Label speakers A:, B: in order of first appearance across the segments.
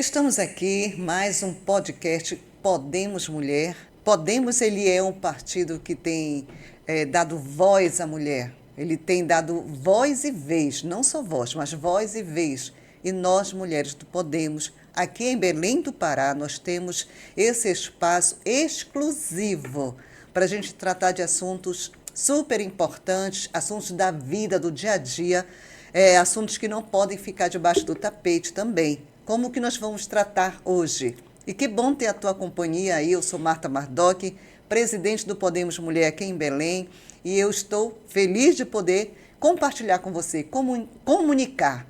A: Estamos aqui, mais um podcast Podemos Mulher. Podemos, ele é um partido que tem dado voz à mulher. Ele tem dado voz e vez, não só voz, mas voz e vez. E nós, mulheres do Podemos, aqui em Belém do Pará, nós temos esse espaço exclusivo para a gente tratar de assuntos super importantes, assuntos da vida, do dia a dia, assuntos que não podem ficar debaixo do tapete também. Como que nós vamos tratar hoje? E que bom ter a tua companhia aí. Eu sou Marta Mardoc, presidente do Podemos Mulher aqui em Belém, e eu estou feliz de poder compartilhar com você, comunicar,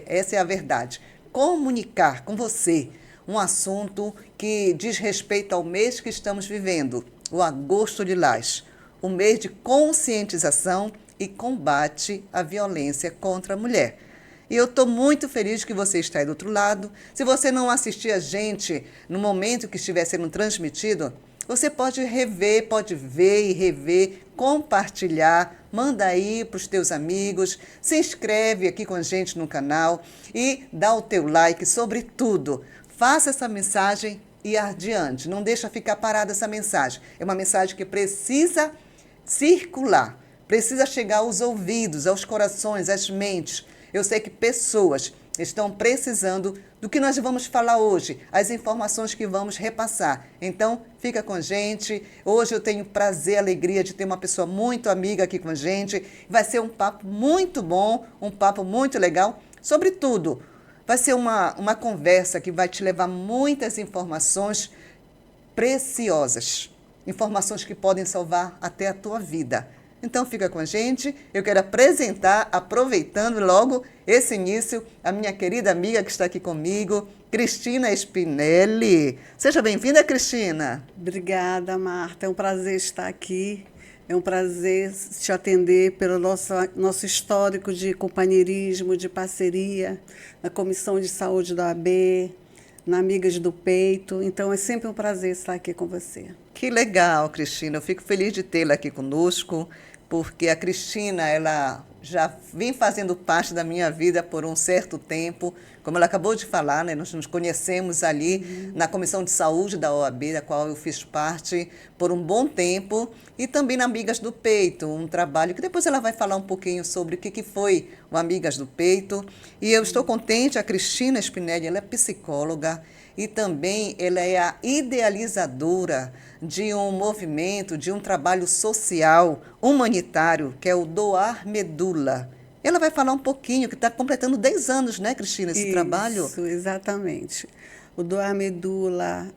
A: essa é a verdade, comunicar com você um assunto que diz respeito ao mês que estamos vivendo, o Agosto Lilás, o mês de conscientização e combate à violência contra a mulher. E eu estou muito feliz que você está aí do outro lado. Se você não assistir a gente no momento que estiver sendo transmitido, você pode rever, pode ver e rever, compartilhar, manda aí para os teus amigos, se inscreve aqui com a gente no canal e dá o teu like, sobretudo. Faça essa mensagem e adiante, não deixa ficar parada essa mensagem. É uma mensagem que precisa circular, precisa chegar aos ouvidos, aos corações, às mentes. Eu sei que pessoas estão precisando do que nós vamos falar hoje, as informações que vamos repassar. Então, fica com a gente. Hoje eu tenho prazer, alegria de ter uma pessoa muito amiga aqui com a gente. Vai ser um papo muito bom, um papo muito legal. Sobretudo, vai ser uma conversa que vai te levar muitas informações preciosas. Informações que podem salvar até a tua vida. Então fica com a gente, eu quero apresentar, aproveitando logo esse início, a minha querida amiga que está aqui comigo, Cristina Spinelli. Seja bem-vinda, Cristina.
B: Obrigada, Marta, é um prazer estar aqui, é um prazer te atender pelo nosso histórico de companheirismo, de parceria, na Comissão de Saúde da OAB, na Amigas do Peito, então é sempre um prazer estar aqui com você.
A: Que legal, Cristina, eu fico feliz de tê-la aqui conosco, porque a Cristina, ela já vem fazendo parte da minha vida por um certo tempo, como ela acabou de falar, né? Nós nos conhecemos ali na Comissão de Saúde da OAB, da qual eu fiz parte por um bom tempo, e também na Amigas do Peito, um trabalho que depois ela vai falar um pouquinho sobre o que foi o Amigas do Peito. E eu estou contente, a Cristina Spinelli, ela é psicóloga, e também ela é a idealizadora de um movimento, de um trabalho social, humanitário, que é o Doar Medula. Ela vai falar um pouquinho, que está completando 10 anos, né, Cristina, esse trabalho?
B: Isso, exatamente. O Doar Medula,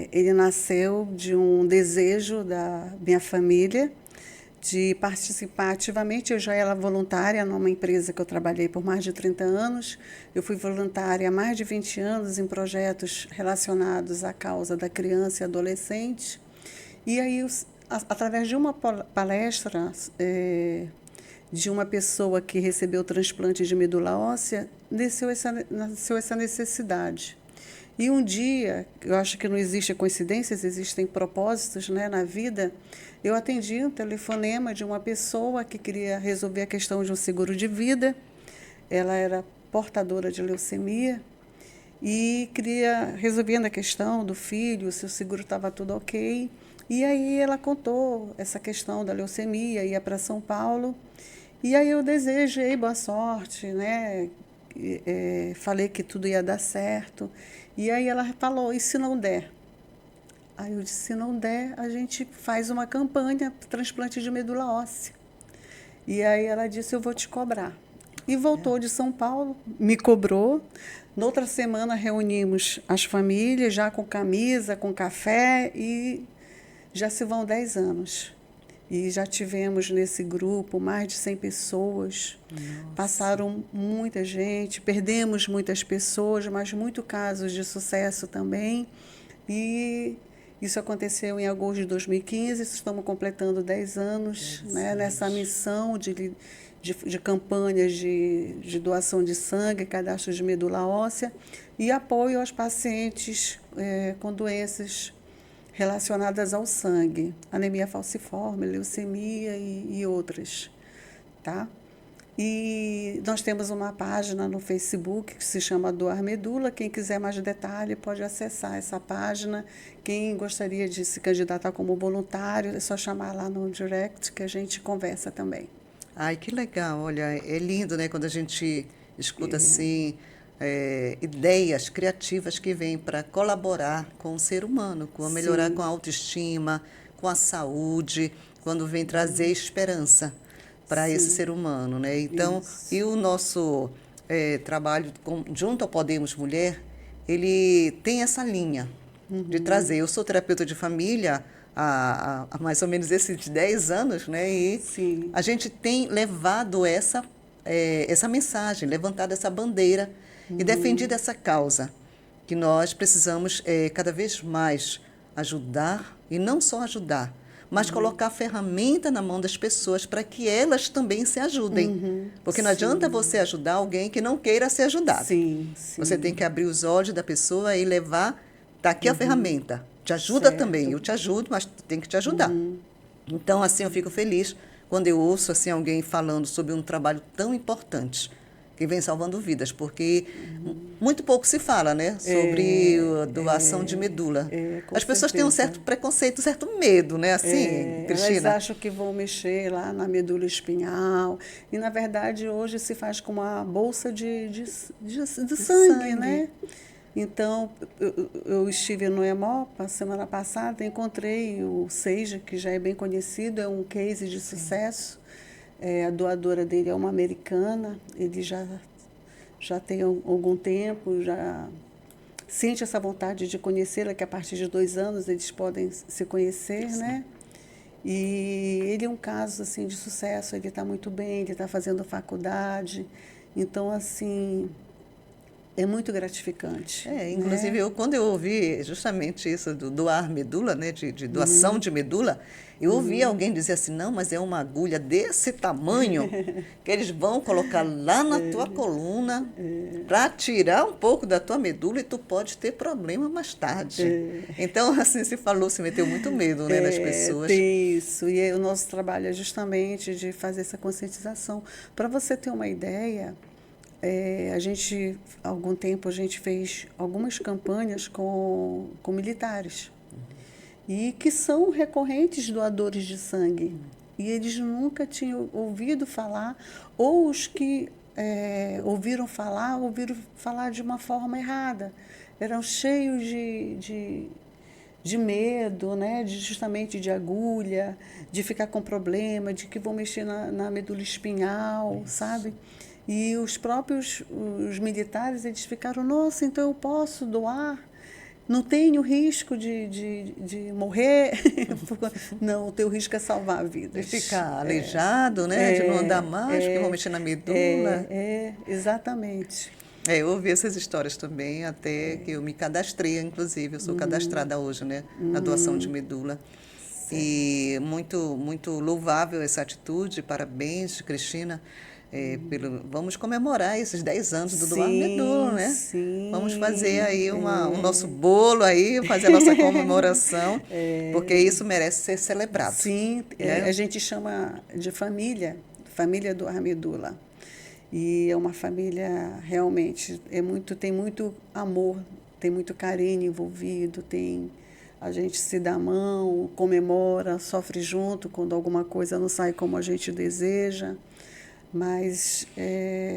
B: ele nasceu de um desejo da minha família de participar ativamente. Eu já era voluntária numa empresa que eu trabalhei por mais de 30 anos. Eu fui voluntária há mais de 20 anos em projetos relacionados à causa da criança e adolescente. E aí, através de uma palestra de uma pessoa que recebeu transplante de medula óssea, nasceu essa necessidade. E um dia, eu acho que não existe coincidências, existem propósitos, né, na vida, eu atendi um telefonema de uma pessoa que queria resolver a questão de um seguro de vida. Ela era portadora de leucemia e queria resolver a questão do filho, se o seguro estava tudo ok. E aí ela contou essa questão da leucemia, ia para São Paulo. E aí eu desejei boa sorte, né? Falei que tudo ia dar certo. E aí ela falou, e se não der? Aí eu disse, se não der, a gente faz uma campanha para transplante de medula óssea. E aí ela disse, eu vou te cobrar. E voltou de São Paulo, me cobrou. Noutra semana reunimos as famílias, já com camisa, com café, e já se vão 10 anos. E já tivemos nesse grupo mais de 100 pessoas. Nossa. Passaram muita gente, perdemos muitas pessoas, mas muitos casos de sucesso também. E isso aconteceu em agosto de 2015, estamos completando 10 anos, né, nessa missão de campanhas de doação de sangue, cadastro de medula óssea e apoio aos pacientes com doenças relacionadas ao sangue, anemia falciforme, leucemia e outras, tá? E nós temos uma página no Facebook que se chama Doar Medula. Quem quiser mais detalhe pode acessar essa página. Quem gostaria de se candidatar como voluntário, é só chamar lá no direct que a gente conversa também.
A: Ai, que legal. Olha, é lindo, né, quando a gente escuta assim ideias criativas que vêm para colaborar com o ser humano, com a melhorar com a autoestima, com a saúde, quando vem trazer esperança para esse ser humano, né? Então, e o nosso trabalho junto ao Podemos Mulher, ele tem essa linha de trazer. Eu sou terapeuta de família há mais ou menos esses 10 anos, né? E a gente tem levado essa mensagem, levantado essa bandeira e defendido essa causa, que nós precisamos cada vez mais ajudar, e não só ajudar, mas colocar a ferramenta na mão das pessoas para que elas também se ajudem. Porque não adianta você ajudar alguém que não queira ser ajudado. Você tem que abrir os olhos da pessoa e levar, tá aqui a ferramenta, te ajuda também, eu te ajudo, mas tem que te ajudar. Então, assim, eu fico feliz quando eu ouço assim, alguém falando sobre um trabalho tão importante, que vem salvando vidas, porque muito pouco se fala, né, sobre a doação de medula. As pessoas têm um certo preconceito, um certo medo, né, assim, Cristina?
B: Elas acham que vão mexer lá na medula espinhal, e na verdade hoje se faz com uma bolsa de sangue, né? Então, eu estive no EMOPA semana passada, encontrei o Seija, que já é bem conhecido, é um case de sucesso. A doadora dele é uma americana, ele já tem algum tempo, já sente essa vontade de conhecê-la, que a partir de 2 anos eles podem se conhecer, né? E ele é um caso assim, de sucesso, ele está muito bem, ele está fazendo faculdade, então, assim, é muito gratificante.
A: Inclusive,
B: né?
A: quando eu ouvi justamente isso do doar medula, né, de doação de medula, eu ouvi alguém dizer assim, não, mas é uma agulha desse tamanho que eles vão colocar lá na tua coluna para tirar um pouco da tua medula e tu pode ter problema mais tarde. Então, assim, se meteu muito medo, né, nas pessoas.
B: Tem isso, e o nosso trabalho é justamente de fazer essa conscientização. Para você ter uma ideia, há algum tempo a gente fez algumas campanhas com militares e que são recorrentes doadores de sangue, e eles nunca tinham ouvido falar, ou os que ouviram falar de uma forma errada, eram cheios de medo, né? Justamente de agulha, de ficar com problema, de que vão mexer na medula espinhal, sabe? E os militares, eles ficaram, nossa, então eu posso doar? Não tenho risco de morrer? Não, o teu risco é salvar vidas.
A: De ficar aleijado, né? De não andar mais, porque vão mexer na medula.
B: Exatamente.
A: Eu ouvi essas histórias também, até que eu me cadastrei, inclusive. Eu sou cadastrada hoje, né? Na doação de medula. E muito, muito louvável essa atitude. Parabéns, Cristina. Vamos comemorar esses 10 anos do Doar Medula, né?
B: Sim,
A: vamos fazer aí o nosso bolo aí, fazer a nossa comemoração, porque isso merece ser celebrado.
B: Sim, a gente chama de família Doar Medula. E é uma família realmente, tem muito amor, tem muito carinho envolvido, a gente se dá a mão, comemora, sofre junto quando alguma coisa não sai como a gente deseja. Mas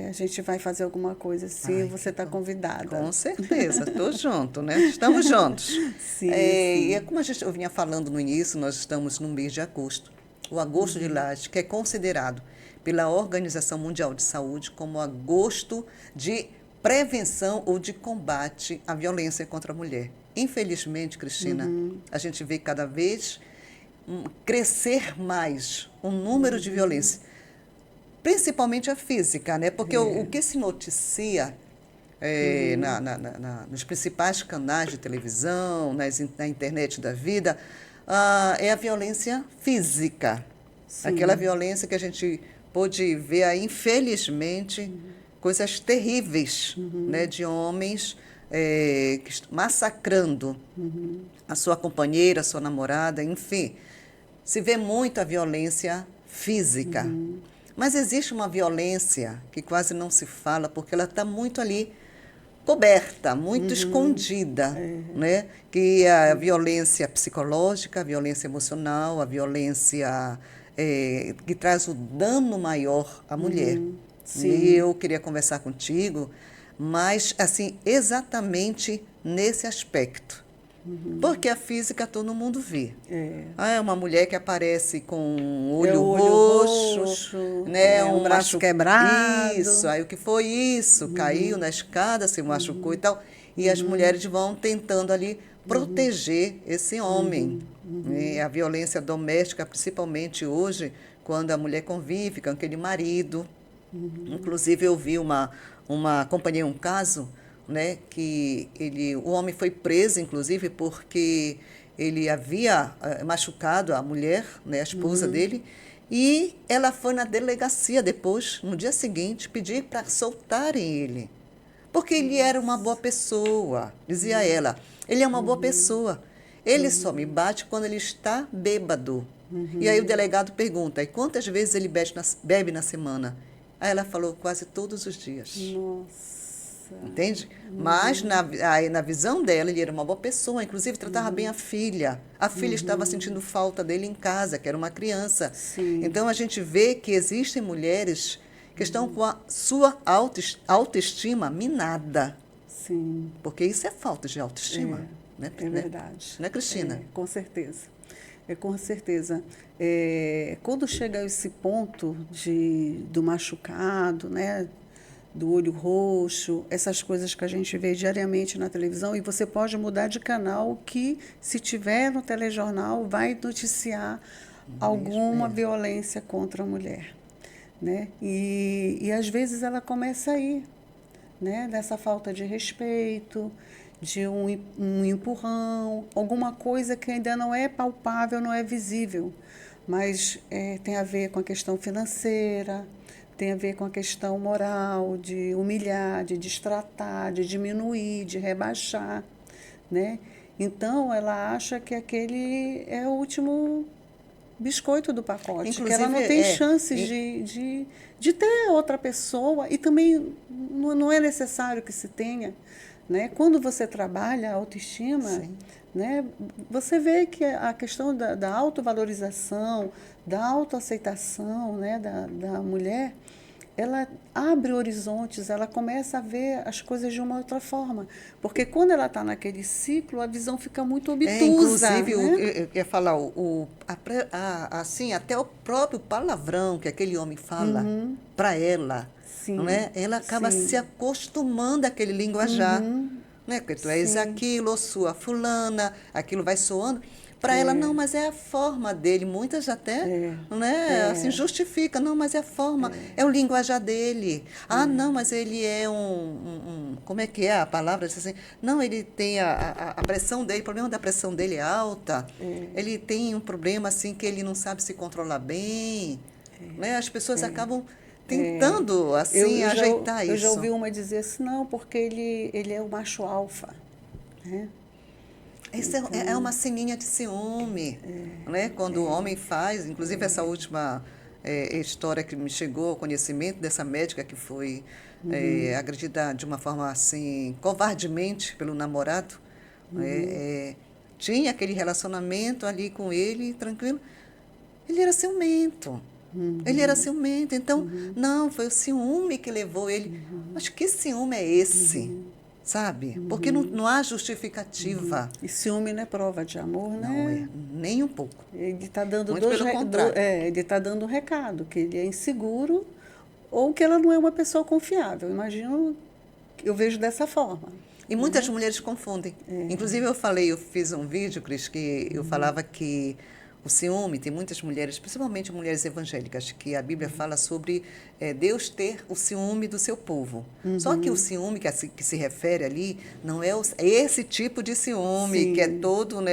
B: a gente vai fazer alguma coisa assim, você está convidada.
A: Com certeza, estou junto, né? Estamos juntos.
B: Sim,
A: E é como eu vinha falando no início, nós estamos no mês de agosto. O agosto de Lages, que é considerado pela Organização Mundial de Saúde como agosto de prevenção ou de combate à violência contra a mulher. Infelizmente, Cristina, a gente vê cada vez crescer mais o número de violência. Principalmente a física, né? Porque o que se noticia nos principais canais de televisão, na internet da vida, é a violência física. Sim. Aquela violência que a gente pôde ver aí, infelizmente, coisas terríveis, né? De homens massacrando a sua companheira, a sua namorada, enfim. Se vê muito a violência física. Mas existe uma violência que quase não se fala, porque ela está muito ali coberta, muito escondida, né? Que é a violência psicológica, a violência emocional, a violência que traz o dano maior à mulher. E
B: Sim.
A: eu queria conversar contigo, mas assim, exatamente nesse aspecto. Porque a física todo mundo vê. É uma mulher que aparece com um
B: É
A: olho
B: o olho
A: roxo, né?
B: um braço quebrado.
A: Isso, aí o que foi isso? Caiu na escada, se machucou e tal. E as mulheres vão tentando ali proteger esse homem. E a violência doméstica, principalmente hoje, quando a mulher convive com aquele marido. Inclusive, eu vi acompanhei um caso, né, que o homem foi preso, inclusive, porque ele havia machucado a mulher, né, a esposa dele, e ela foi na delegacia depois, no dia seguinte, pedir para soltarem ele. Porque ele era uma boa pessoa, dizia ela. Ele é uma boa pessoa. Ele só me bate quando ele está bêbado. E aí o delegado pergunta, e quantas vezes ele bebe na semana? Aí ela falou, quase todos os dias.
B: Nossa.
A: Entende? Mas aí, na visão dela, ele era uma boa pessoa, inclusive tratava bem a filha. A filha estava sentindo falta dele em casa, que era uma criança.
B: Sim.
A: Então a gente vê que existem mulheres que estão com a sua autoestima minada.
B: Sim.
A: Porque isso é falta de autoestima. Né?
B: É verdade.
A: Né, Cristina?
B: Com certeza. Com certeza. Quando chega a esse ponto do machucado, né, do olho roxo, essas coisas que a gente vê diariamente na televisão, e você pode mudar de canal que, se tiver no telejornal, vai noticiar alguma violência contra a mulher. Né? E às vezes ela começa aí, né, dessa falta de respeito, de um empurrão, alguma coisa que ainda não é palpável, não é visível, mas tem a ver com a questão financeira, tem a ver com a questão moral, de humilhar, de destratar, de diminuir, de rebaixar, né? Então, ela acha que aquele é o último biscoito do pacote,
A: Inclusive,
B: que ela não tem chances de ter outra pessoa, e também não é necessário que se tenha. Né? Quando você trabalha a autoestima, né, você vê que a questão da autovalorização, da autoaceitação, né, da mulher, ela abre horizontes, ela começa a ver as coisas de uma outra forma. Porque quando ela está naquele ciclo, a visão fica muito obtusa.
A: Inclusive,
B: né?
A: eu ia falar, assim, até o próprio palavrão que aquele homem fala para ela,
B: Sim,
A: não é? Ela acaba se acostumando àquele linguajar. Né? Porque tu és aquilo, ou sua fulana, aquilo vai soando. Para ela, não, mas é a forma dele. Muitas até assim, justifica, não, mas é a forma, é o linguajar dele. Ah, não, mas ele é como é que é a palavra? Diz assim, não, ele tem a pressão dele, o problema da pressão dele é alta. Ele tem um problema assim que ele não sabe se controlar bem. Né? As pessoas acabam tentando assim ajeitar isso.
B: Eu já ouvi uma dizer assim, não, porque ele é o macho alfa. Né?
A: Isso é uma sininha de ciúme, né? Quando o homem faz, inclusive essa última história que me chegou ao conhecimento dessa médica que foi agredida de uma forma assim, covardemente pelo namorado, tinha aquele relacionamento ali com ele, tranquilo, ele era ciumento. Ele era ciumento, então, não, foi o ciúme que levou ele. Mas que ciúme é esse? Sabe? Porque não há justificativa.
B: E ciúme não é prova de amor, né?
A: Não é, nem um pouco.
B: Ele está dando
A: Muito pelo contrário.
B: ele está dando um recado, que ele é inseguro ou que ela não é uma pessoa confiável. Imagino, eu vejo dessa forma.
A: E muitas mulheres confundem. Inclusive, eu fiz um vídeo, Cris, que eu falava que o ciúme, tem muitas mulheres, principalmente mulheres evangélicas, que a Bíblia fala sobre Deus ter o ciúme do seu povo. Só que o ciúme que se refere ali não é esse tipo de ciúme que é todo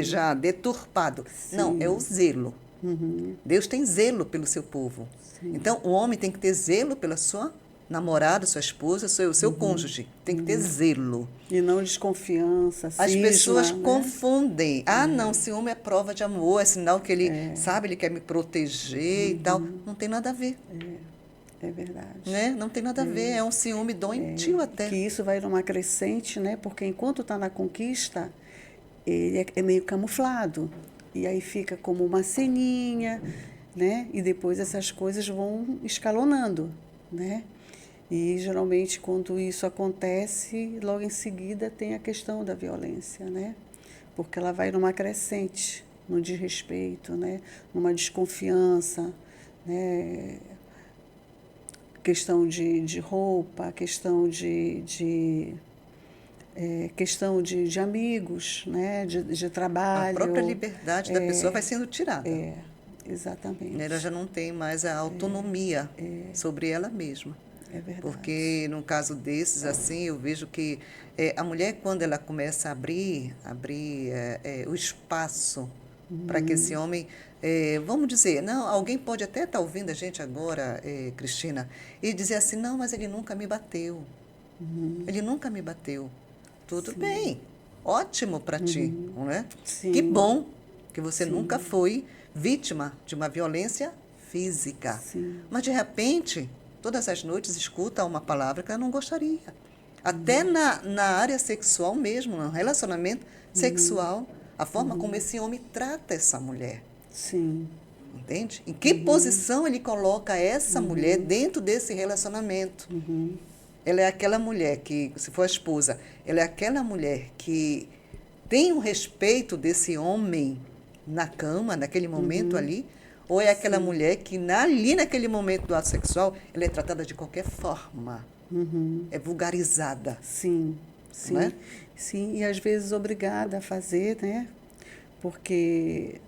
A: já deturpado. Não, é o zelo. Deus tem zelo pelo seu povo. Então, o homem tem que ter zelo pela sua namorado, sua esposa, seu cônjuge. Tem que ter zelo.
B: E não desconfiança,
A: As
B: cisma,
A: pessoas
B: né?
A: confundem. Ah, não, ciúme é prova de amor, é sinal que ele, sabe, ele quer me proteger e tal. Não tem nada a ver,
B: É verdade.
A: né? Não tem nada a ver, é um ciúme doentio até.
B: Que isso vai numa crescente, né? Porque enquanto está na conquista, ele é meio camuflado. E aí fica como uma ceninha, né? E depois essas coisas vão escalonando, né? E geralmente quando isso acontece, logo em seguida tem a questão da violência, né? Porque ela vai numa crescente, no desrespeito, né? Numa desconfiança, né? Questão de roupa, questão de amigos, né? De
A: A
B: trabalho.
A: própria liberdade da pessoa vai sendo tirada.
B: Exatamente.
A: Ela já não tem mais a autonomia sobre ela mesma.
B: É verdade.
A: Porque, num caso desses, assim, eu vejo que a mulher, quando ela começa a abrir o espaço para que esse homem, vamos dizer, não, alguém pode até estar ouvindo a gente agora, Cristina, e dizer assim, não, mas ele nunca me bateu. Ele nunca me bateu. Tudo bem, ótimo para ti, não é?
B: Sim.
A: Que bom que você nunca foi vítima de uma violência física.
B: Sim.
A: Mas, de repente, todas as noites escuta uma palavra que ela não gostaria. Até na área sexual mesmo, no relacionamento sexual, a forma como esse homem trata essa mulher.
B: Sim.
A: Entende? Em que posição ele coloca essa mulher dentro desse relacionamento? Ela é aquela mulher que, se for a esposa, ela é aquela mulher que tem o respeito desse homem na cama, naquele momento ali, ou é aquela mulher que ali naquele momento do ato sexual, ela é tratada de qualquer forma, é vulgarizada.
B: Sim, sim.
A: Não é?
B: Sim, e às vezes obrigada a fazer, né? Porque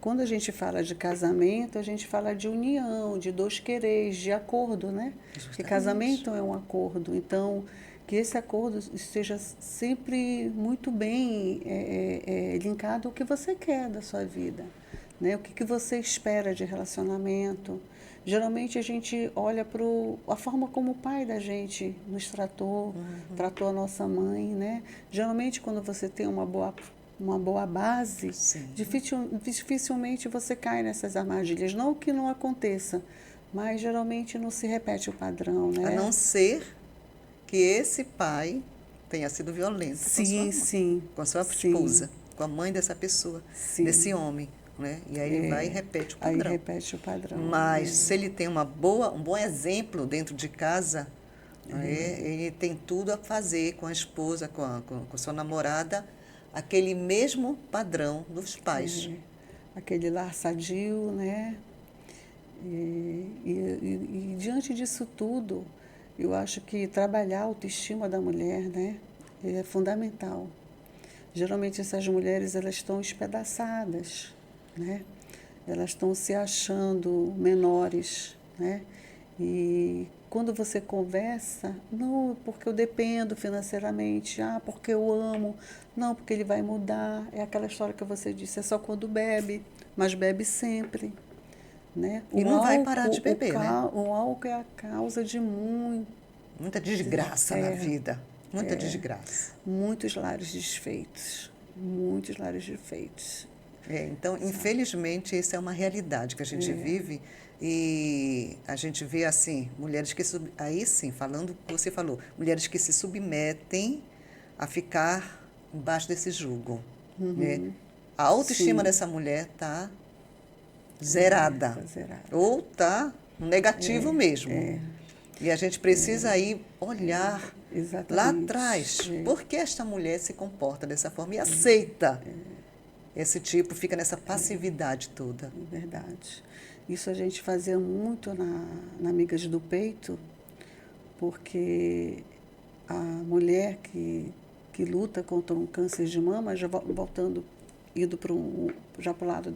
B: quando a gente fala de casamento, a gente fala de união, de dois quereres, de acordo, né? Porque casamento é um acordo. Então, que esse acordo esteja sempre muito bem linkado ao que você quer da sua vida, né? O que você espera de relacionamento. Geralmente a gente olha para a forma como o pai da gente nos tratou, tratou a nossa mãe, né? Geralmente quando você tem uma boa base, dificilmente você cai nessas armadilhas. Não que não aconteça, mas geralmente não se repete o padrão, né?
A: A não ser que esse pai tenha sido violento com a sua esposa, com a mãe dessa pessoa, desse homem. Né? E aí ele vai e repete o padrão.
B: Aí repete o padrão.
A: Mas se ele tem um bom exemplo dentro de casa, ele tem tudo a fazer com a esposa, com a sua namorada, aquele mesmo padrão dos pais.
B: Aquele lar sadio, né? E diante disso tudo, eu acho que trabalhar a autoestima da mulher, né, é fundamental. Geralmente essas mulheres elas estão espedaçadas, né? Elas estão se achando menores, né? E quando você conversa, não, porque eu dependo financeiramente, porque eu amo, não, porque ele vai mudar. É aquela história que você disse, é só quando bebe, mas bebe sempre, né?
A: E não vai parar de beber, né?
B: O álcool é a causa de
A: muita desgraça na vida, muita desgraça.
B: Muitos lares desfeitos, muitos lares desfeitos.
A: Então, infelizmente, essa é uma realidade que a gente vive e a gente vê, assim, mulheres que... Aí sim, falando o que você falou, mulheres que se submetem a ficar embaixo desse jugo. Né? A autoestima dessa mulher está zerada.
B: Tá zerada.
A: Ou está no negativo mesmo. E a gente precisa aí olhar lá atrás. Por que esta mulher se comporta dessa forma e aceita esse tipo, fica nessa passividade toda?
B: É verdade. Isso a gente fazia muito na Amigas do Peito, porque a mulher que luta contra um câncer de mama, já voltando, indo já para o lado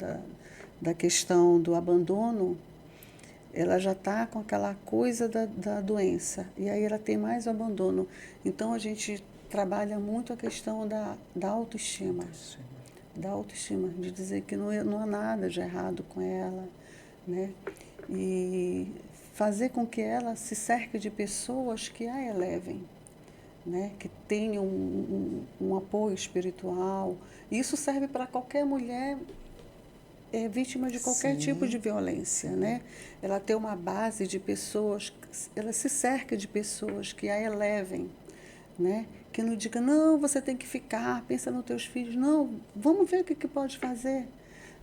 B: da questão do abandono, ela já está com aquela coisa da doença, e aí ela tem mais o abandono. Então, a gente trabalha muito a questão da autoestima. Da autoestima, de dizer que não há nada de errado com ela, né? E fazer com que ela se cerque de pessoas que a elevem, né? Que tenham um apoio espiritual. Isso serve para qualquer mulher vítima de qualquer tipo de violência, né? Ela ter uma base de pessoas, ela se cerca de pessoas que a elevem, né? Que não diga, não, você tem que ficar, pensa nos teus filhos. Não, vamos ver o que pode fazer,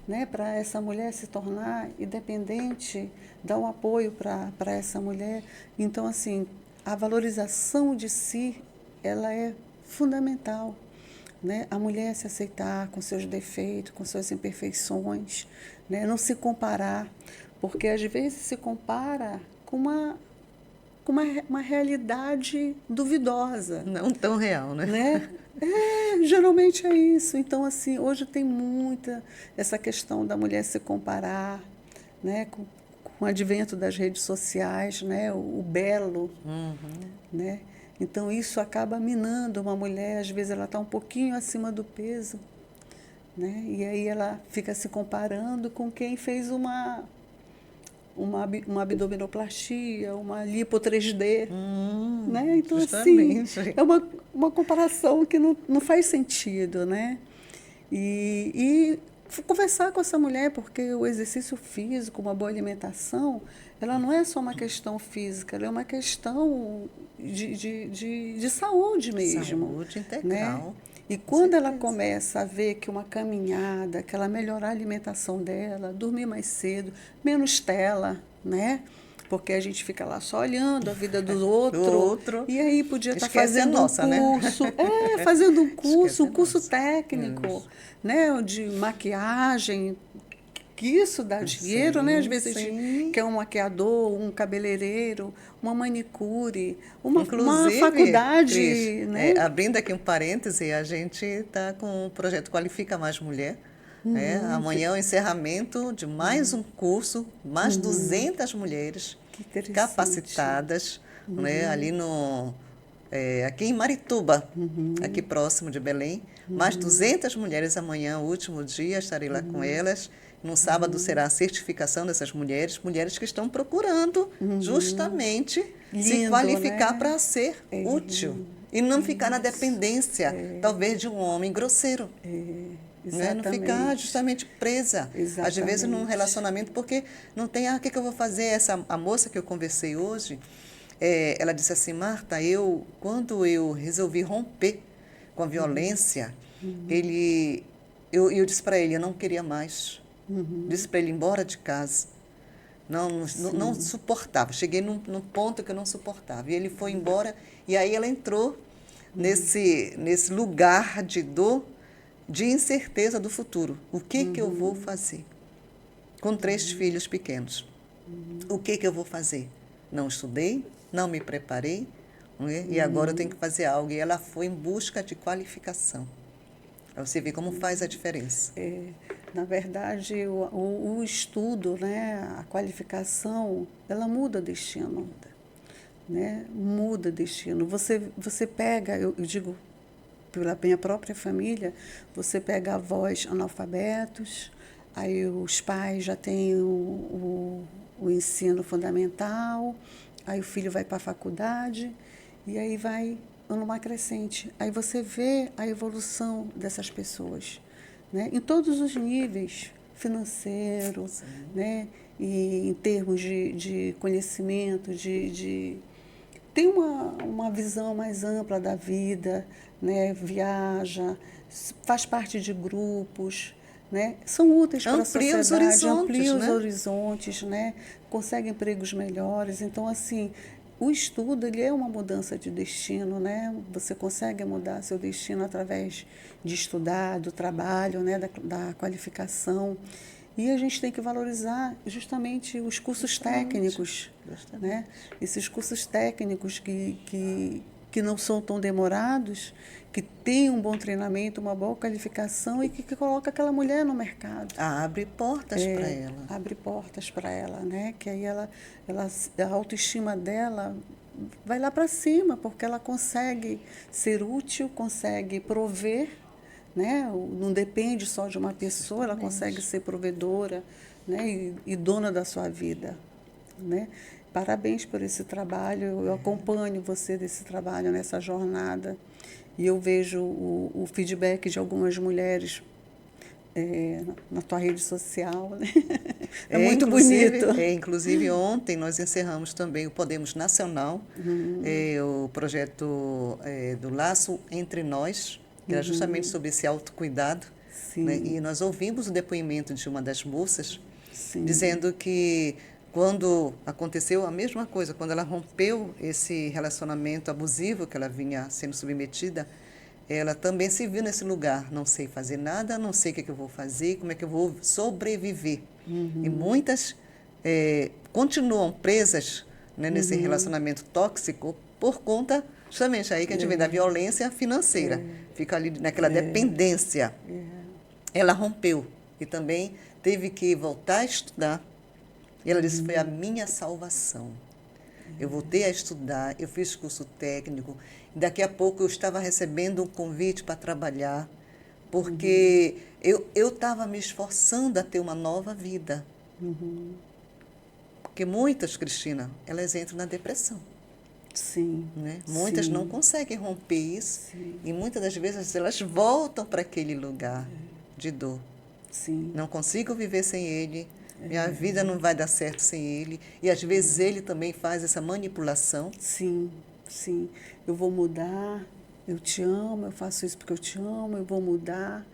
B: né? Para essa mulher se tornar independente, dar um apoio para essa mulher. Então, assim, a valorização de si, ela é fundamental, né? A mulher se aceitar com seus defeitos, com suas imperfeições, né? Não se comparar, porque às vezes se compara com uma realidade duvidosa.
A: Não tão real,
B: Né? Geralmente é isso. Então, assim, hoje tem muita essa questão da mulher se comparar, né? Com o advento das redes sociais, né? O belo, né? Então, isso acaba minando uma mulher. Às vezes, ela está um pouquinho acima do peso, né? E aí ela fica se comparando com quem fez uma abdominoplastia, uma lipo 3D, né? Então,
A: justamente.
B: assim, é uma comparação que não faz sentido, né? E conversar com essa mulher, porque o exercício físico, uma boa alimentação, ela não é só uma questão física, ela é uma questão de saúde mesmo.
A: Saúde integral.
B: Né? E quando ela começa a ver que uma caminhada, que ela melhorar a alimentação dela, dormir mais cedo, menos tela, né? Porque a gente fica lá só olhando a vida do outro. E aí podia estar fazendo um curso, né? Fazendo um curso técnico, né? De maquiagem, que isso dá dinheiro, né? Às vezes a gente quer um maquiador, um cabeleireiro, uma manicure, uma faculdade.
A: Cris,
B: né?
A: Abrindo aqui um parêntese, a gente está com o projeto Qualifica Mais Mulher. Amanhã é o encerramento de mais um curso, mais 200 mulheres capacitadas, né? Ali aqui em Marituba, aqui próximo de Belém. Mais 200 mulheres amanhã, o último dia, estarei lá com elas. No sábado será a certificação dessas mulheres que estão procurando justamente se qualificar, né? Para ser útil e não ficar na dependência, talvez, de um homem grosseiro. Né? Não ficar justamente presa, às vezes, num relacionamento, porque não tem, o que eu vou fazer? A moça que eu conversei hoje, ela disse assim, Marta, quando eu resolvi romper com a violência, eu disse para ele, eu não queria mais. Disse para ele ir embora de casa. Não suportava. Cheguei num ponto que eu não suportava. E ele foi embora, e aí ela entrou nesse lugar de dor, de incerteza do futuro. O que eu vou fazer? Com 3 filhos pequenos. O que eu vou fazer? Não estudei, não me preparei, né? E agora eu tenho que fazer algo. E ela foi em busca de qualificação. Para você ver como faz a diferença.
B: Na verdade, o estudo, né, a qualificação, ela muda destino. Né? Muda destino. Você pega, eu digo, pela minha própria família, você pega avós analfabetos, aí os pais já têm o ensino fundamental, aí o filho vai para a faculdade, e aí vai numa crescente. Aí você vê a evolução dessas pessoas, né? Em todos os níveis, financeiro, né? E em termos de conhecimento, tem uma visão mais ampla da vida, né? Viaja, faz parte de grupos, né? São úteis para a sociedade, amplia os horizontes, né? Consegue empregos melhores. Então, assim, o estudo ele é uma mudança de destino, né? Você consegue mudar seu destino através de estudar, do trabalho, né? da qualificação. E a gente tem que valorizar justamente os cursos técnicos, né? Esses cursos técnicos que não são tão demorados, que têm um bom treinamento, uma boa qualificação e que coloca aquela mulher no mercado.
A: Abre portas para ela.
B: Abre portas para ela, né? Que aí a autoestima dela vai lá para cima, porque ela consegue ser útil, consegue prover, né? Não depende só de uma pessoa, ela consegue ser provedora, né? E dona da sua vida, né? parabéns por esse trabalho. Eu acompanho você desse trabalho, nessa jornada. E eu vejo o feedback de algumas mulheres na tua rede social, né? É muito bonito.
A: Inclusive, ontem nós encerramos também o Podemos Nacional, o projeto do Laço Entre Nós, que era justamente sobre esse autocuidado. Né? E nós ouvimos o depoimento de uma das moças, dizendo que quando aconteceu a mesma coisa, quando ela rompeu esse relacionamento abusivo que ela vinha sendo submetida, ela também se viu nesse lugar, não sei fazer nada, não sei o que eu vou fazer, como é que eu vou sobreviver. E muitas continuam presas, né, nesse relacionamento tóxico por conta, justamente aí que a gente vê da violência financeira, fica ali naquela dependência. Ela rompeu e também teve que voltar a estudar. E ela disse, foi a minha salvação. Eu voltei a estudar, eu fiz curso técnico, daqui a pouco eu estava recebendo um convite para trabalhar, porque eu estava me esforçando a ter uma nova vida. Porque muitas, Cristina, elas entram na depressão.
B: Sim.
A: Né? Muitas não conseguem romper isso e muitas das vezes elas voltam para aquele lugar de dor.
B: Sim.
A: Não consigo viver sem ele, minha vida não vai dar certo sem ele. E às vezes ele também faz essa manipulação.
B: Sim, sim. Eu vou mudar, eu te amo, eu faço isso porque eu te amo, eu vou mudar.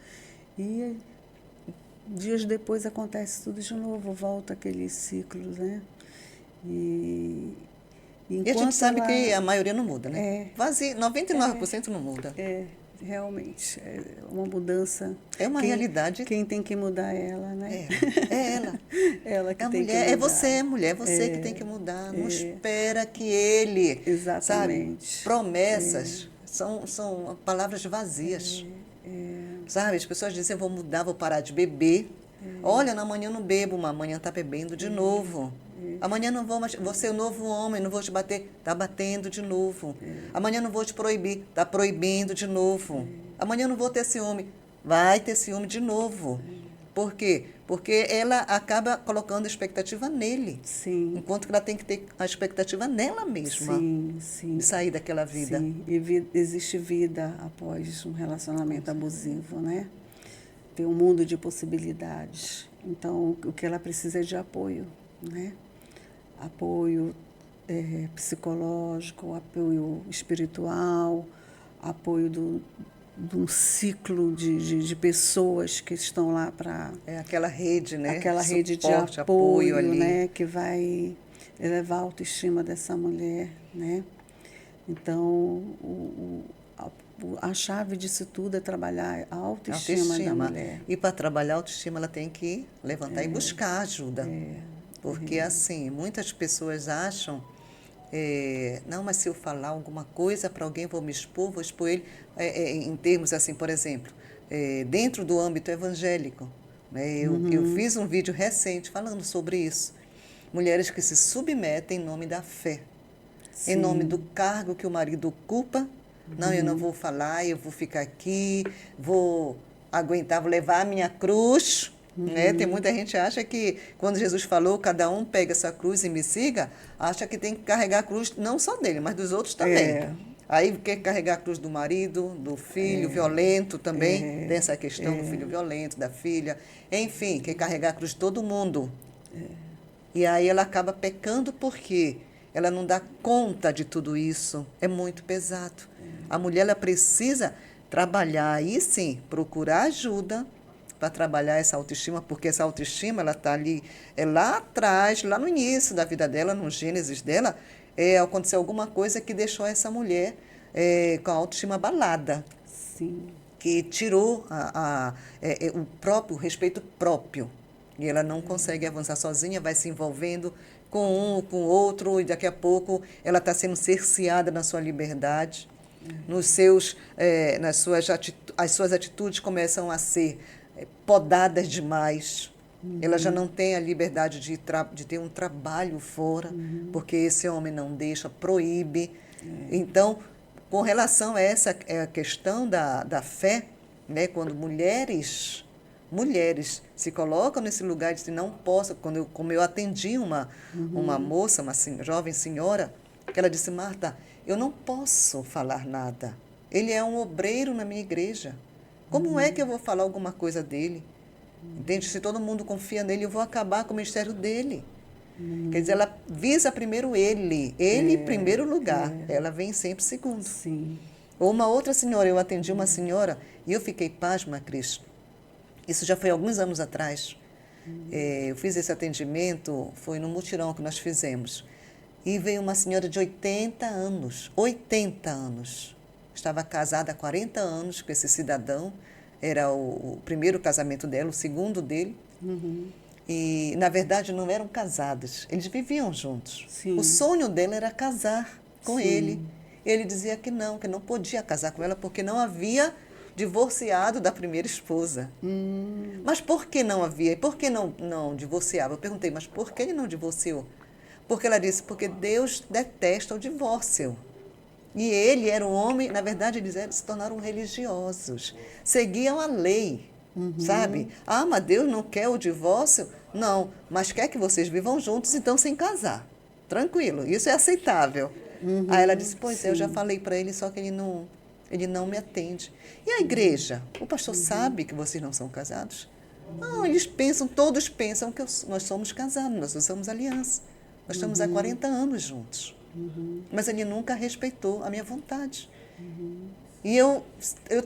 B: E dias depois acontece tudo de novo, volta aqueles ciclos, né? E
A: a gente sabe que a maioria não muda, né? Quase 99% não muda.
B: Realmente, é uma mudança.
A: É uma realidade.
B: Quem tem que mudar é ela, né?
A: É ela.
B: Ela que
A: a
B: tem
A: mulher,
B: que mudar.
A: É você, mulher, você que tem que mudar. Não espera que ele,
B: exatamente,
A: sabe? Promessas são palavras vazias. Sabe? As pessoas dizem, eu vou mudar, vou parar de beber. Olha, amanhã eu não bebo, mas amanhã está bebendo de novo. Amanhã não vou mais, vou ser o novo homem, não vou te bater, está batendo de novo. Amanhã não vou te proibir, está proibindo de novo. Amanhã não vou ter ciúme, vai ter ciúme de novo. Por quê? Porque ela acaba colocando expectativa nele.
B: Sim.
A: Enquanto que ela tem que ter a expectativa nela mesma.
B: Sim.
A: De sair daquela vida.
B: Sim, e existe vida após um relacionamento abusivo, né? Tem um mundo de possibilidades. Então, o que ela precisa é de apoio, né? Apoio psicológico, apoio espiritual, apoio de um ciclo de pessoas que estão lá para...
A: aquela rede, né?
B: Aquela rede de apoio ali, né? Que vai elevar a autoestima dessa mulher, né? Então, a chave disso tudo é trabalhar a autoestima da mulher.
A: E para trabalhar a autoestima, ela tem que levantar e buscar ajuda. Porque, assim, muitas pessoas acham, não, mas se eu falar alguma coisa para alguém, vou expor ele. Em termos, assim, por exemplo, dentro do âmbito evangélico. Né? Eu fiz um vídeo recente falando sobre isso. Mulheres que se submetem em nome da fé. Sim. Em nome do cargo que o marido ocupa. Não, eu não vou falar, eu vou ficar aqui, vou aguentar, vou levar a minha cruz. Né? Tem muita gente que acha que quando Jesus falou, cada um pega essa cruz e me siga, acha que tem que carregar a cruz não só dele, mas dos outros também. Aí quer carregar a cruz do marido, do filho violento também, tem essa questão do filho violento, da filha, enfim, quer carregar a cruz de todo mundo. E aí ela acaba pecando porque ela não dá conta de tudo isso, é muito pesado. A mulher ela precisa trabalhar, aí sim, procurar ajuda para trabalhar essa autoestima, porque essa autoestima ela está ali, lá atrás, lá no início da vida dela, no Gênesis dela, aconteceu alguma coisa que deixou essa mulher com a autoestima abalada.
B: Sim.
A: Que tirou o respeito próprio. E ela não consegue avançar sozinha, vai se envolvendo com um, com outro, e daqui a pouco ela está sendo cerceada na sua liberdade. As suas atitudes começam a ser podadas demais. Ela já não tem a liberdade de ter um trabalho fora, porque esse homem não deixa, proíbe. Então, com relação a essa questão da fé, né, quando mulheres mulheres se colocam nesse lugar de não posso, como eu atendi uma moça, jovem senhora, que ela disse, Marta, eu não posso falar nada. Ele é um obreiro na minha igreja. Como é que eu vou falar alguma coisa dele? Entende? Se todo mundo confia nele, eu vou acabar com o ministério dele. Quer dizer, ela visa primeiro ele em primeiro lugar. Ela vem sempre segundo.
B: Sim.
A: Ou uma outra senhora, eu atendi uma senhora e eu fiquei pasma, Cristo. Isso já foi alguns anos atrás. Eu fiz esse atendimento, foi no mutirão que nós fizemos. E veio uma senhora de 80 anos. 80 anos. Estava casada há 40 anos com esse cidadão. Era o primeiro casamento dela, o segundo dele. E, na verdade, não eram casados. Eles viviam juntos.
B: Sim.
A: O sonho dela era casar com
B: Sim.
A: ele. Ele dizia que não podia casar com ela porque não havia divorciado da primeira esposa. Mas por que não havia? E por que não divorciava? Eu perguntei, mas por que ele não divorciou? Porque ela disse, porque Deus detesta o divórcio. E ele era um homem, na verdade, eles se tornaram religiosos. Seguiam a lei, sabe? Ah, mas Deus não quer o divórcio? Não, mas quer que vocês vivam juntos, então sem casar. Tranquilo, isso é aceitável. Aí ela disse, pois é, eu já falei para ele, só que ele não me atende. E a igreja? O pastor sabe que vocês não são casados? Não, todos pensam que nós somos casados, nós usamos aliança. Nós estamos há 40 anos juntos. Mas ele nunca respeitou a minha vontade. E eu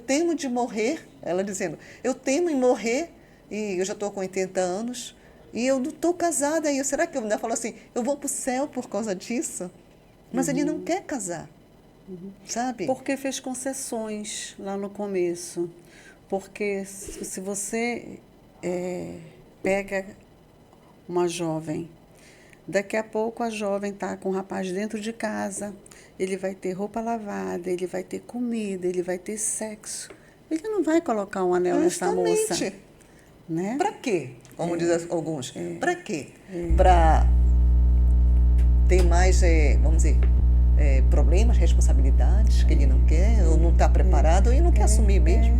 A: temo de morrer, ela dizendo, eu temo em morrer, e eu já estou com 80 anos, e eu não estou casada. E será que ela falou assim, eu vou para o céu por causa disso? Mas ele não quer casar, sabe?
B: Porque fez concessões lá no começo. Porque se você pega uma jovem, daqui a pouco a jovem está com o rapaz dentro de casa, ele vai ter roupa lavada, ele vai ter comida, ele vai ter sexo. Ele não vai colocar um anel nessa moça. Né?
A: Para quê? Como dizem alguns. Para quê? Para ter mais, vamos dizer, problemas, responsabilidades que ele não quer, ou não está preparado, ou ele não quer assumir mesmo.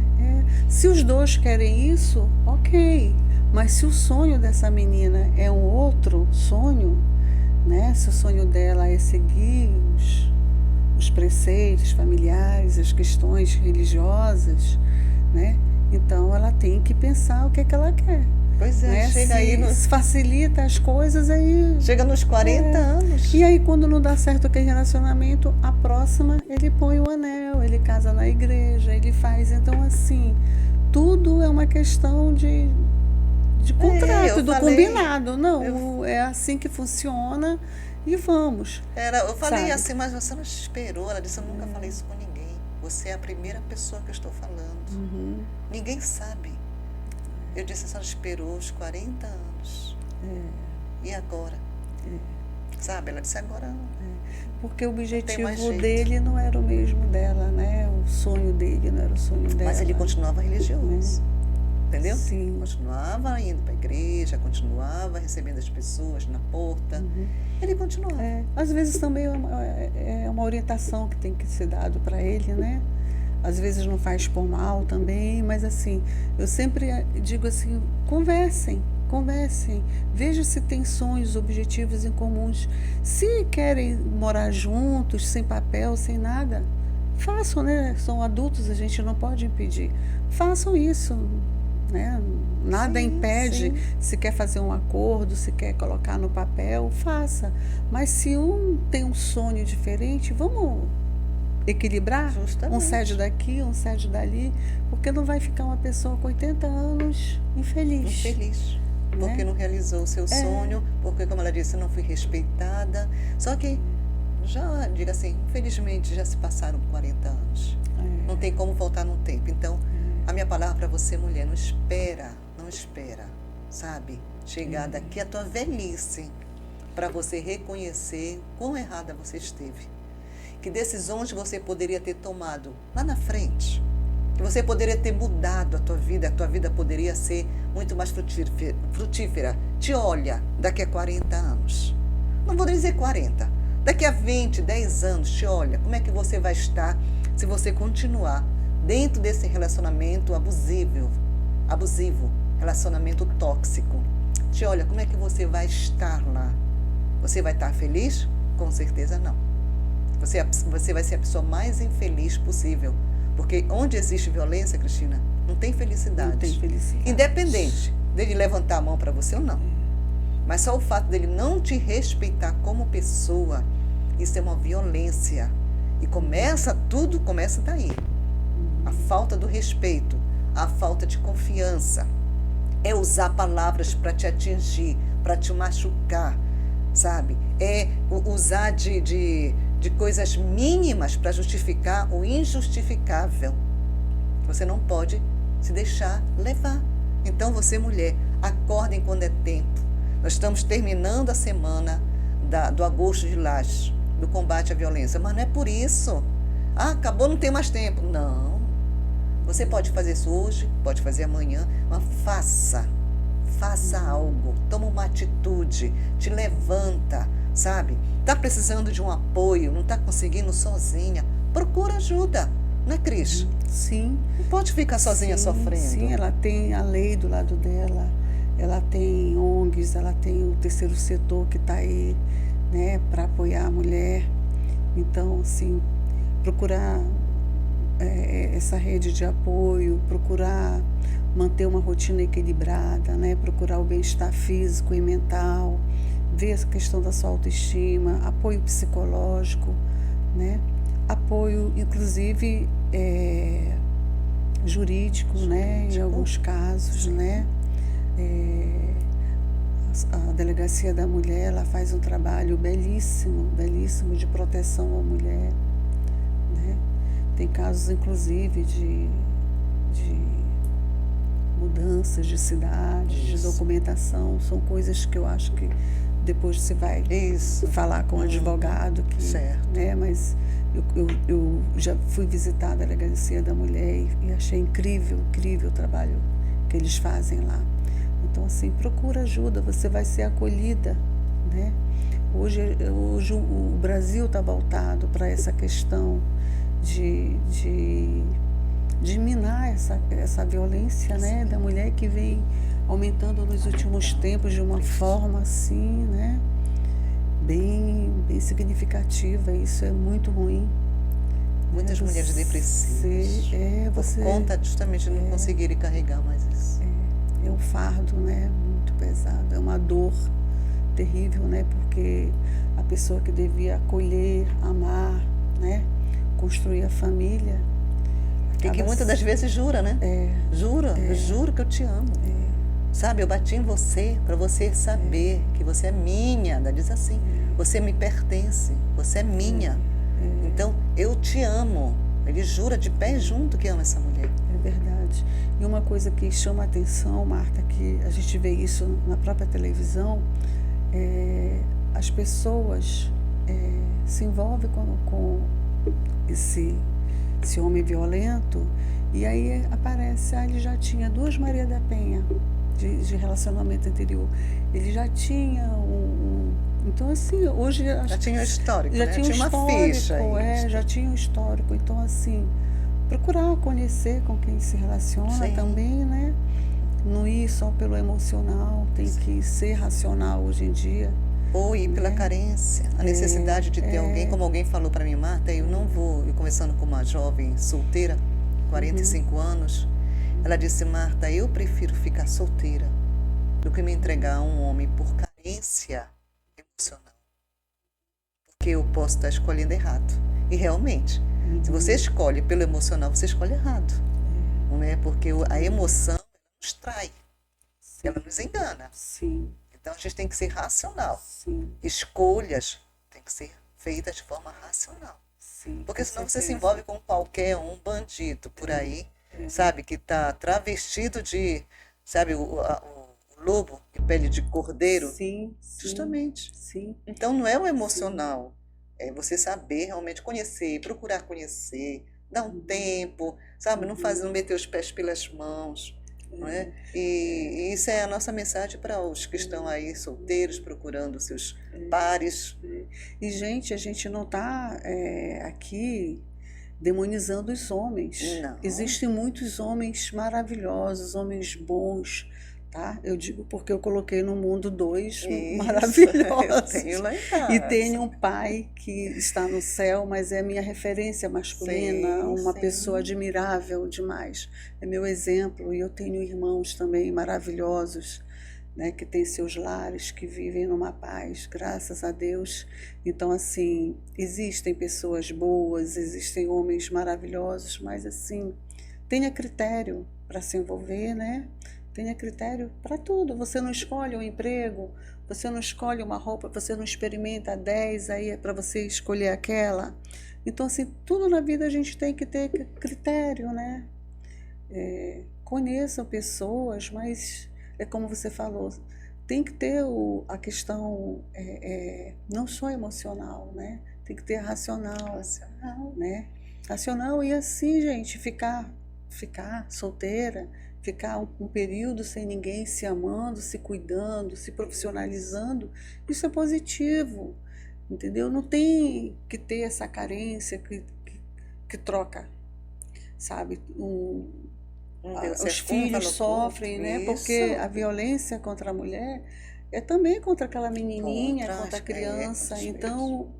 B: Se os dois querem isso, ok. Mas se o sonho dessa menina é um outro sonho, né? Se o sonho dela é seguir os preceitos familiares, as questões religiosas, né? Então ela tem que pensar o que é que ela quer.
A: Pois é,
B: né?
A: chega aí
B: facilita as coisas aí.
A: Chega nos 40 anos.
B: E aí quando não dá certo aquele relacionamento, a próxima ele põe o anel, ele casa na igreja, ele faz. Então assim, tudo é uma questão de contrato, combinado. Não, é assim que funciona e vamos.
A: Eu falei assim, mas você não esperou. Ela disse, eu nunca falei isso com ninguém. Você é a primeira pessoa que eu estou falando. Ninguém sabe. Eu disse, a senhora esperou os 40 anos. E agora? Sabe? Ela disse, agora não.
B: Porque o objetivo dele não era o mesmo dela, né? O sonho dele não era o sonho dela.
A: Mas ele continuava religioso. Entendeu?
B: Sim.
A: Continuava indo para a igreja, continuava recebendo as pessoas na porta. Ele continuava.
B: Às vezes também é uma orientação que tem que ser dado para ele, né? Às vezes não faz por mal também, mas assim, eu sempre digo assim, conversem, vejam se tem sonhos, objetivos em comuns. Se querem morar juntos, sem papel, sem nada, façam, né? São adultos, a gente não pode impedir. Façam isso, né? Nada impede. Se quer fazer um acordo, se quer colocar no papel, faça. Mas se um tem um sonho diferente, vamos equilibrar.
A: Justamente.
B: Um cede daqui, um cede dali, porque não vai ficar uma pessoa com 80 anos infeliz.
A: Porque não realizou o seu sonho, porque, como ela disse, não fui respeitada. Só que, já, diga assim, infelizmente já se passaram 40 anos. Não tem como voltar no tempo. Então, a minha palavra para você, mulher, não espera, sabe? Chegar daqui a tua velhice para você reconhecer quão errada você esteve. Que decisões você poderia ter tomado lá na frente, que você poderia ter mudado a tua vida poderia ser muito mais frutífera. Te olha daqui a 40 anos. Não vou dizer 40. Daqui a 20, 10 anos, te olha. Como é que você vai estar se você continuar dentro desse relacionamento abusivo, relacionamento tóxico. Olha, como é que você vai estar lá? Você vai estar feliz? Com certeza não. Você vai ser a pessoa mais infeliz possível. Porque onde existe violência, Cristina, não tem felicidade.
B: Não tem felicidade.
A: Independente dele levantar a mão para você ou não. Mas só o fato dele não te respeitar como pessoa, isso é uma violência. E tudo começa daí. A falta do respeito, a falta de confiança. É usar palavras para te atingir, para te machucar, sabe? É usar de coisas mínimas para justificar o injustificável. Você não pode se deixar levar. Então, você, mulher, acordem quando é tempo. Nós estamos terminando a semana do Agosto de Lages, do combate à violência. Mas não é por isso. Acabou, não tem mais tempo. Não. Você pode fazer isso hoje, pode fazer amanhã, mas faça algo, toma uma atitude, te levanta, sabe? Está precisando de um apoio, não está conseguindo sozinha, procura ajuda, não é, Cris?
B: Sim.
A: Não pode ficar sozinha sofrendo.
B: Sim, ela tem a lei do lado dela, ela tem ONGs, ela tem o terceiro setor que está aí, né, para apoiar a mulher. Então, assim, procurar essa rede de apoio, procurar manter uma rotina equilibrada, né? Procurar o bem-estar físico e mental, ver a questão da sua autoestima, apoio psicológico, né? Apoio, inclusive, jurídico, né? Em alguns casos, né? A Delegacia da Mulher, ela faz um trabalho belíssimo, belíssimo de proteção à mulher, né? Tem casos, inclusive, de mudanças de cidade, de documentação. São coisas que eu acho que depois você vai falar com o advogado.
A: Certo.
B: Né? Mas eu já fui visitar a Delegacia da Mulher e achei incrível o trabalho que eles fazem lá. Então, assim, procura ajuda, você vai ser acolhida, né? Hoje o Brasil está voltado para essa questão de minar essa violência, né, da mulher, que vem aumentando nos últimos tempos de uma forma assim, né, bem significativa. Isso é muito ruim.
A: Muitas mulheres depressivas por conta justamente de não conseguirem carregar mais isso.
B: É um fardo, né, muito pesado, é uma dor terrível, né, porque a pessoa que devia acolher, amar, né, construir a família.
A: Que muitas das vezes jura, né? Eu juro que eu te amo. Sabe, eu bati em você para você saber que você é minha. Ela diz assim, você me pertence, você é minha. Então, eu te amo. Ele jura de pé junto que ama essa mulher.
B: É verdade. E uma coisa que chama a atenção, Marta, que a gente vê isso na própria televisão, as pessoas se envolvem com esse homem violento, e aí aparece, ele já tinha 2 Maria da Penha de relacionamento anterior. Ele já tinha então, assim, hoje...
A: Já tinha um histórico,
B: já
A: né?
B: tinha
A: uma ficha.
B: Já tinha um histórico. Então, assim, procurar conhecer com quem se relaciona também, né? Não ir só pelo emocional, tem que ser racional hoje em dia.
A: Ou ir pela carência, a necessidade de ter alguém, como alguém falou para mim, Marta, eu conversando com uma jovem solteira, 45 anos, ela disse, Marta, eu prefiro ficar solteira do que me entregar a um homem por carência emocional. Porque eu posso estar escolhendo errado. E realmente, se você escolhe pelo emocional, você escolhe errado. Não é? Porque a emoção nos trai, ela nos engana.
B: Sim.
A: Então, a gente tem que ser racional.
B: Sim.
A: Escolhas têm que ser feitas de forma racional.
B: Sim,
A: porque senão você se envolve com qualquer bandido por aí, sabe, que está travestido de, sabe, o lobo em pele de cordeiro.
B: Sim.
A: Justamente.
B: Sim.
A: Então, não é o emocional. É você saber realmente conhecer, procurar conhecer, dar um tempo, sabe, não meter os pés pelas mãos. Não é? E isso é a nossa mensagem para os que estão aí solteiros, procurando seus pares.
B: E, gente, a gente não está aqui demonizando os homens.
A: Não.
B: Existem muitos homens maravilhosos, homens bons, tá? Eu digo porque eu coloquei no mundo dois
A: Isso,
B: maravilhosos.
A: eu tenho lá em casa.
B: E tenho um pai que está no céu, mas é minha referência masculina,
A: Sim,
B: uma
A: sim.
B: pessoa admirável demais. É meu exemplo. E eu tenho irmãos também maravilhosos, né, que têm seus lares, que vivem numa paz, graças a Deus. Então, assim, existem pessoas boas, existem homens maravilhosos, mas, assim, tenha critério para se envolver, né? Tenha critério para tudo. Você não escolhe um emprego, você não escolhe uma roupa, você não experimenta 10 aí para você escolher aquela. Então, assim, tudo na vida a gente tem que ter critério, né? Conheçam pessoas, mas é como você falou, tem que ter a questão não só emocional, né? Tem que ter racional, né? Racional e assim, gente, ficar solteira, ficar um período sem ninguém, se amando, se cuidando, se profissionalizando, isso é positivo, entendeu? Não tem que ter essa carência que troca, sabe? Os filhos sofrem, né? Porque a violência contra a mulher é também contra aquela menininha, contra a criança. Então,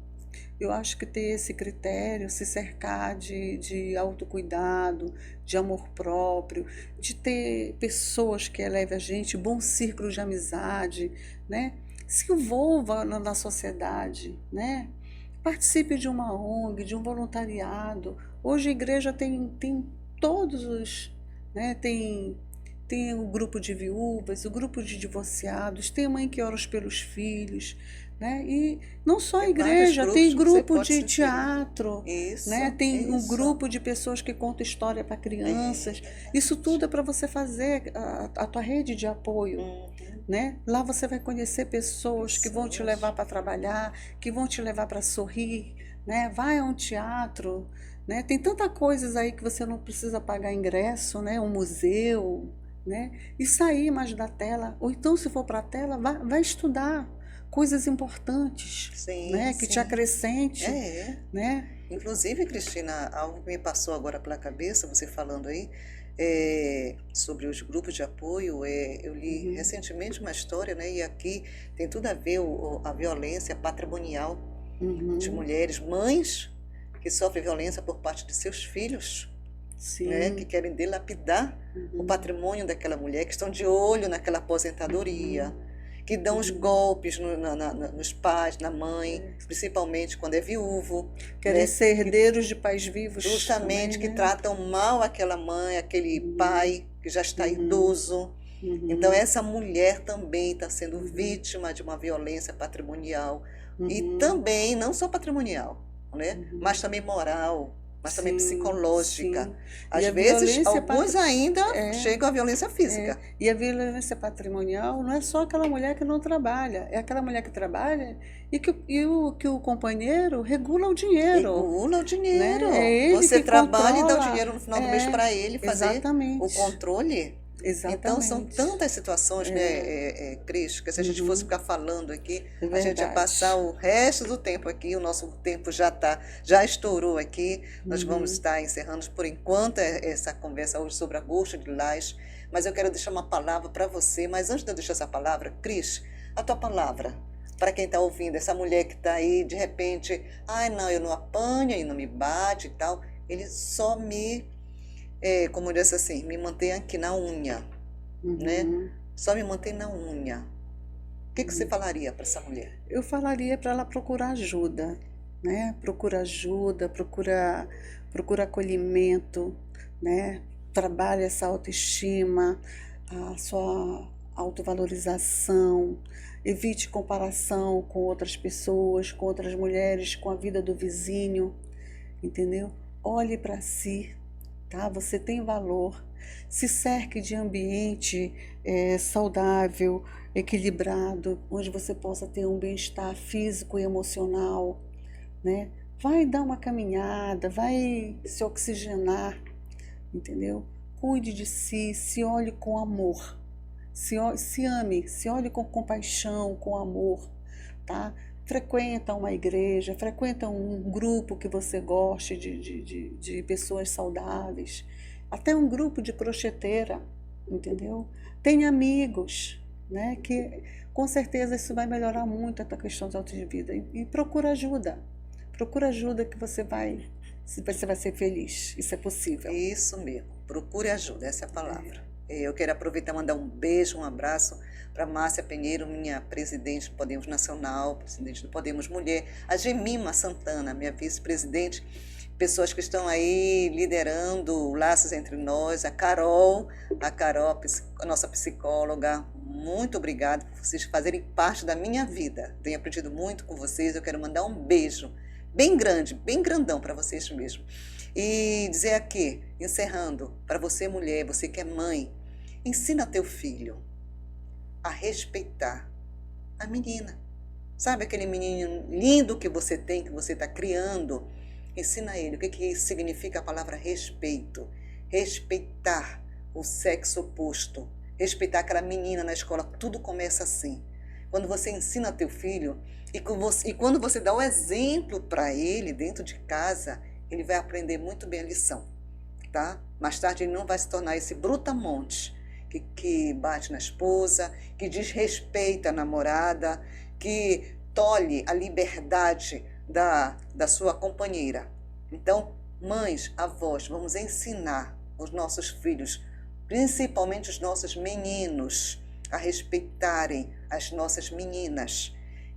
B: eu acho que ter esse critério, se cercar de autocuidado, de amor próprio, de ter pessoas que elevem a gente, bom círculo de amizade, né? Se envolva na sociedade, né? Participe de uma ONG, de um voluntariado. Hoje a igreja tem todos os, né? Tem o grupo de viúvas, o grupo de divorciados, tem a mãe que ora pelos filhos, né? E não só a igreja, tem grupo de teatro,
A: isso,
B: né? Tem um grupo de pessoas que contam história para crianças. Isso tudo é para você fazer a tua rede de apoio. Né? Lá você vai conhecer pessoas que vão te levar para trabalhar, que vão te levar para sorrir, né? Vai a um teatro, né? Tem tanta coisas aí que você não precisa pagar ingresso, né? Um museu, né? E sair mais da tela, ou então se for para a tela, vai estudar coisas importantes,
A: sim,
B: né? Que te acrescente, né?
A: Inclusive, Cristina, algo que me passou agora pela cabeça, você falando aí, sobre os grupos de apoio, eu li recentemente uma história, né? E aqui tem tudo a ver a violência patrimonial de mulheres, mães que sofrem violência por parte de seus filhos, né? Que querem dilapidar o patrimônio daquela mulher, que estão de olho naquela aposentadoria, que dão os golpes nos pais, na mãe, principalmente quando é viúvo.
B: Querem ser herdeiros de pais vivos.
A: Justamente,
B: também,
A: que tratam mal aquela mãe, aquele pai que já está idoso. Então, essa mulher também está sendo vítima de uma violência patrimonial. E também, não só patrimonial, né? Mas também moral, mas também psicológica. Às vezes, alguns ainda chegam à violência física.
B: E a violência patrimonial não é só aquela mulher que não trabalha, é aquela mulher que trabalha e que o companheiro regula o dinheiro.
A: Regula o dinheiro.
B: Né? É ele
A: você
B: que
A: trabalha
B: controla,
A: e dá o dinheiro no final do mês para ele fazer o controle.
B: Exatamente.
A: Então, são tantas situações, né, Cris, que se a gente fosse ficar falando aqui, a gente ia passar o resto do tempo aqui, o nosso tempo já estourou aqui, nós vamos estar encerrando por enquanto essa conversa hoje sobre agosto de Lilás, mas eu quero deixar uma palavra para você, mas antes de eu deixar essa palavra, Cris, a tua palavra, para quem está ouvindo, essa mulher que está aí, de repente, não, eu não apanho, ele não me bate e tal, ele só como eu disse assim, me mantém aqui na unha, né? Só me mantém na unha. O que você falaria para essa mulher?
B: Eu falaria para ela procurar ajuda, né? Procura ajuda, procura acolhimento, né? Trabalhe essa autoestima, a sua autovalorização, evite comparação com outras pessoas, com outras mulheres, com a vida do vizinho, entendeu? Olhe para si. Tá? Você tem valor, se cerque de ambiente saudável, equilibrado, onde você possa ter um bem-estar físico e emocional, né? Vai dar uma caminhada, vai se oxigenar, entendeu? Cuide de si, se olhe com amor, se ame, se olhe com compaixão, com amor, tá? frequenta uma igreja, frequenta um grupo que você goste de pessoas saudáveis, até um grupo de crocheteira, entendeu? Tem amigos, né, que com certeza isso vai melhorar muito a tua questão de autodivida. E procura ajuda que você vai ser feliz, isso é possível.
A: Isso mesmo, procure ajuda, essa é a palavra. Eu quero aproveitar e mandar um beijo, um abraço para Márcia Pinheiro, minha presidente do Podemos Nacional, presidente do Podemos Mulher, a Gemima Santana, minha vice-presidente, pessoas que estão aí liderando Laços Entre Nós, a Carol, a nossa psicóloga, muito obrigada por vocês fazerem parte da minha vida. Tenho aprendido muito com vocês, eu quero mandar um beijo bem grande, bem grandão para vocês mesmo. E dizer aqui, encerrando, para você mulher, você que é mãe, ensina teu filho a respeitar a menina. Sabe aquele menino lindo que você tem, que você está criando? Ensina ele o que significa a palavra respeito. Respeitar o sexo oposto. Respeitar aquela menina na escola. Tudo começa assim. Quando você ensina teu filho e quando você dá o exemplo para ele dentro de casa, ele vai aprender muito bem a lição, tá? Mais tarde ele não vai se tornar esse brutamonte que bate na esposa, que desrespeita a namorada, que tolhe a liberdade da sua companheira. Então, mães, avós, vamos ensinar os nossos filhos, principalmente os nossos meninos, a respeitarem as nossas meninas.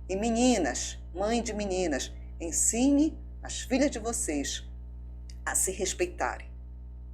A: E meninas, mãe de meninas, ensine as filhas de vocês a se respeitarem,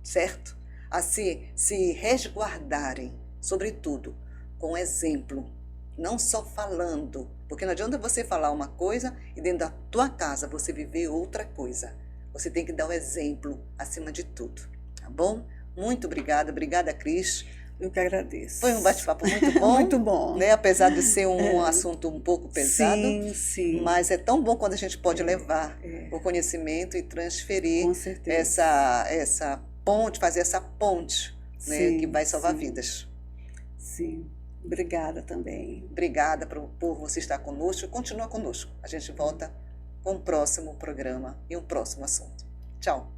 A: certo? A se resguardarem, sobretudo, com exemplo, não só falando, porque não adianta você falar uma coisa e dentro da tua casa você viver outra coisa. Você tem que dar o exemplo acima de tudo, tá bom? Muito obrigada, Cris.
B: Eu que agradeço.
A: Foi um bate-papo muito bom.
B: Muito bom.
A: Né? Apesar de ser um assunto um pouco pesado.
B: Sim.
A: Mas é tão bom quando a gente pode levar o conhecimento e transferir essa ponte, fazer essa ponte, né, que vai salvar vidas.
B: Sim. Obrigada também.
A: Obrigada por você estar conosco. Continua conosco. A gente volta com um próximo programa e um próximo assunto. Tchau.